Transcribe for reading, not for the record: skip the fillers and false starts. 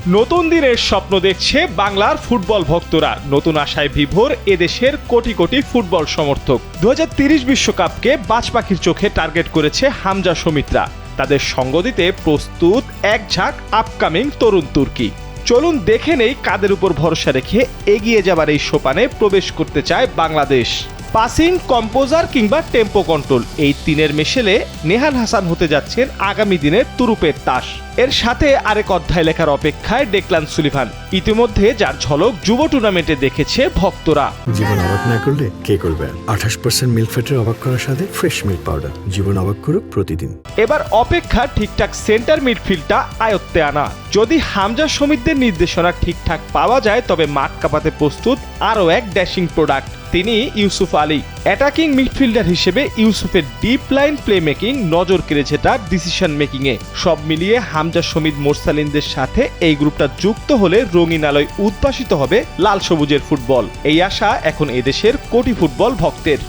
নতুন দিনের স্বপ্ন দেখছে বাংলার ফুটবল ভক্তরা। নতুন আশায় বিভোর এদেশের কোটি কোটি ফুটবল সমর্থক। 2030 বিশ্বকাপকে বাজপাখির চোখে টার্গেট করেছে হামজা সমিতরা। তাদের সঙ্গ দিতে প্রস্তুত এক ঝাঁক আপকামিং তরুণ তুর্কি। চলুন দেখে নেই কাদের উপর ভরসা রেখে এগিয়ে যাবার এই সোপানে প্রবেশ করতে চায় বাংলাদেশ। পাসিং, কম্পোজার কিংবা টেম্পো কন্ট্রোল, এই তিনের মেশেলে নেহান হাসান হতে যাচ্ছেন আগামী দিনের তুরুপের তাস। এর সাথে আরেক অধ্যায় লেখার অপেক্ষায় ডেকলান সুলিভান, ইতিমধ্যে যার ঝলক যুব টুর্নামেন্টে দেখেছে ভক্তরা। জীবন অবাক না করলে কে করবে? 28% মিল্ক ফ্যাটের অবাক করার সাথে ফ্রেশ মিল্ক পাউডার। জীবন অবাক করুক প্রতিদিন। এবার অপেক্ষা ঠিকঠাক সেন্টার মিডফিল্ডটা আয়ত্তে আনা। যদি হামজা সমিতদের নির্দেশনা ঠিকঠাক পাওয়া যায় তবে মাঠ কাঁপাতে প্রস্তুত আরও এক ড্যাশিং প্রোডাক্ট, তিনি ইউসুফ আলী। অ্যাটাকিং মিডফিল্ডার হিসেবে ইউসুফের ডিপ লাইন প্লে মেকিং নজর কেড়েছে তার ডিসিশন মেকিং এ। সব মিলিয়ে হামজা সমিত মোরসালিনদের সাথে এই গ্রুপটা যুক্ত হলে রঙিন আলোয় উদ্ভাসিত হবে লাল সবুজের ফুটবল। এই আশা এখন এদেশের কোটি ফুটবল ভক্তের।